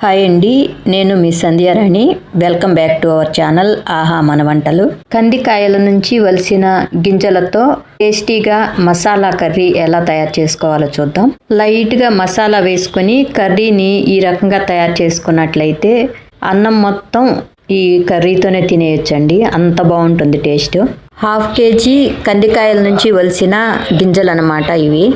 Hi అండి, నేను మీ Sandhyarani. Welcome back to our channel Aaha Mana వంటలు. కందికాయల నుంచి వలిసిన గింజలతో టేస్టీగా మసాలా కర్రీ ఎలా తయారు చేసుకోవాలో చూద్దాం. లైట్గా మసాలా వేసుకొని కర్రీని ఈ రకంగా తయారు చేసుకున్నట్లయితే అన్నం మొత్తం ఈ కర్రీతోనే తినేయొచ్చండి, అంత బాగుంటుంది టేస్ట్. 1/2 kg కందికాయల నుంచి వలిసిన గింజలు అన్నమాట ఇవి.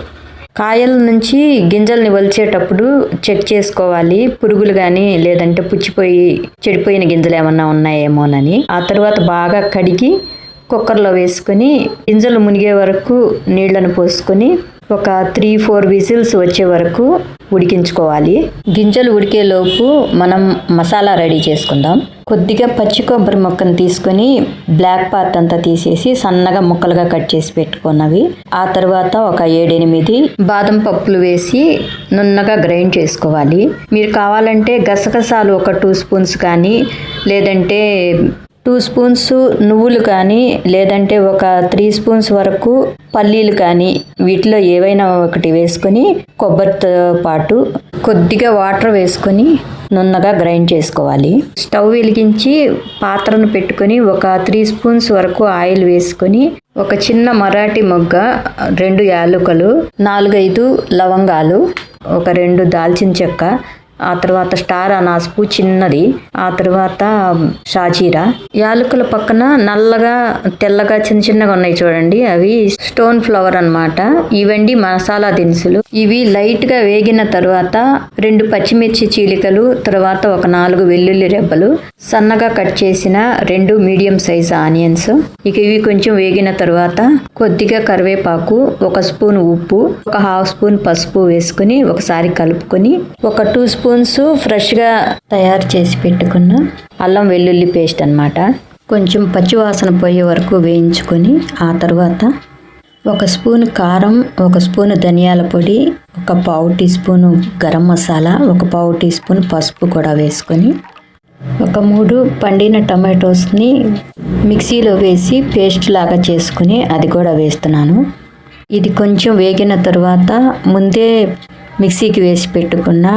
కాయల నుంచి గింజల్ని వలిచేటప్పుడు చెక్ చేసుకోవాలి, పురుగులు కానీ లేదంటే పుచ్చిపోయి చెడిపోయిన గింజలు ఏమన్నా ఉన్నాయేమోనని. ఆ తర్వాత బాగా కడిగి కుక్కర్లో వేసుకొని గింజలు మునిగే వరకు నీళ్లను పోసుకొని ఒక 3-4 విజిల్స్ వచ్చే వరకు ఉడికించుకోవాలి. గింజలు ఉడికేలోపు మనం మసాలా రెడీ చేసుకుందాం. కొద్దిగా పచ్చి కొబ్బరి ముక్కను తీసుకొని బ్లాక్ పార్ట్ అంతా తీసేసి సన్నగా ముక్కలుగా కట్ చేసి పెట్టుకున్నవి. ఆ తర్వాత ఒక 7-8 బాదం పప్పులు వేసి నున్నగా గ్రైండ్ చేసుకోవాలి. మీరు కావాలంటే గసగసాలు ఒక 2 స్పూన్స్ కానీ, లేదంటే 2 స్పూన్స్ నువ్వులు కానీ, లేదంటే ఒక 3 స్పూన్స్ వరకు పల్లీలు కానీ, వీటిలో ఏవైనా ఒకటి వేసుకొని కొబ్బరితో పాటు కొద్దిగా వాటర్ వేసుకొని నున్నగా గ్రైండ్ చేసుకోవాలి. స్టవ్ వెలిగించి పాత్రను పెట్టుకొని ఒక 3 స్పూన్స్ వరకు ఆయిల్ వేసుకొని ఒక చిన్న మరాఠీ మొగ్గ, 2 యాలకులు, 4-5 లవంగాలు, ఒక 2 దాల్చిన చెక్క, ఆ తర్వాత స్టార్ అనాస్పు చిన్నది, ఆ తర్వాత షాజీరా. యాలకుల పక్కన నల్లగా తెల్లగా చిన్న చిన్నగా ఉన్నాయి చూడండి, అవి స్టోన్ ఫ్లవర్ అన్నమాట. ఇవండి మసాలా దినుసులు. ఇవి లైట్ గా వేగిన తర్వాత 2 పచ్చిమిర్చి చీలికలు, తర్వాత ఒక 4 వెల్లుల్లి రెబ్బలు, సన్నగా కట్ చేసిన 2 మీడియం సైజ్ ఆనియన్స్. ఇక ఇవి కొంచెం వేగిన తర్వాత కొద్దిగా కరివేపాకు, 1 స్పూన్ ఉప్పు, ఒక 1/2 స్పూన్ పసుపు వేసుకుని ఒకసారి కలుపుకొని ఒక 2 స్పూన్స్ ఫ్రెష్గా తయారు చేసి పెట్టుకున్న అల్లం వెల్లుల్లి పేస్ట్ అన్నమాట. కొంచెం పచ్చివాసన పోయే వరకు వేయించుకొని ఆ తర్వాత 1 స్పూన్ కారం, 1 స్పూన్ ధనియాల పొడి, ఒక 1/2 టీ స్పూన్ గరం మసాలా, ఒక 1/2 టీ స్పూన్ పసుపు కూడా వేసుకొని ఒక 3 పండిన టమాటోస్ని మిక్సీలో వేసి పేస్ట్ లాగా చేసుకుని అది కూడా వేస్తున్నాను. ఇది కొంచెం వేగిన తర్వాత ముందే మిక్సీకి వేసి పెట్టుకున్న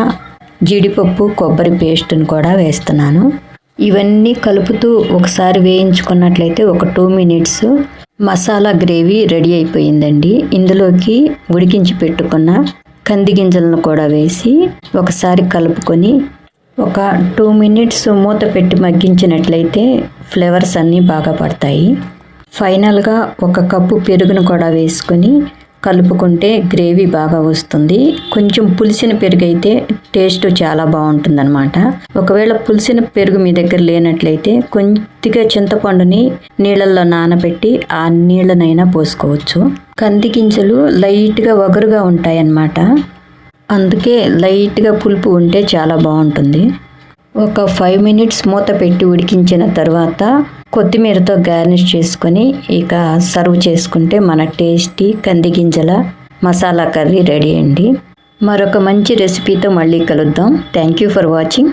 జీడిపప్పు కొబ్బరి పేస్ట్ని కూడా వేస్తున్నాను. ఇవన్నీ కలుపుతూ ఒకసారి వేయించుకున్నట్లయితే ఒక 2 మినిట్స్ మసాలా గ్రేవీ రెడీ అయిపోయిందండి. ఇందులోకి ఉడికించి పెట్టుకున్న కంది గింజలను కూడా వేసి ఒకసారి కలుపుకొని ఒక 2 మినిట్స్ మూత పెట్టి మగ్గించినట్లయితే ఫ్లేవర్స్ అన్నీ బాగా పడతాయి. ఫైనల్గా 1 కప్పు పెరుగును కూడా వేసుకొని కలుపుకుంటే గ్రేవీ బాగా వస్తుంది. కొంచెం పులిసిన పెరుగు అయితే టేస్ట్ చాలా బాగుంటుంది అనమాట. ఒకవేళ పులిసిన పెరుగు మీ దగ్గర లేనట్లయితే కొద్దిగా చింతపండుని నీళ్ళల్లో నానబెట్టి ఆ నీళ్ళనైనా పోసుకోవచ్చు. కంది గింజలు లైట్గా వగరుగా ఉంటాయి అన్నమాట, అందుకే లైట్గా పులుపు ఉంటే చాలా బాగుంటుంది. ఒక 5 మినిట్స్ మూత పెట్టి ఉడికించిన తర్వాత కొత్తిమీరతో గార్నిష్ చేసుకొని ఇక సర్వ్ చేసుకుంటే మన టేస్టీ కంది గింజల మసాలా కర్రీ రెడీ అండి. మరొక మంచి రెసిపీతో మళ్ళీ కలుద్దాం. Thank you for watching.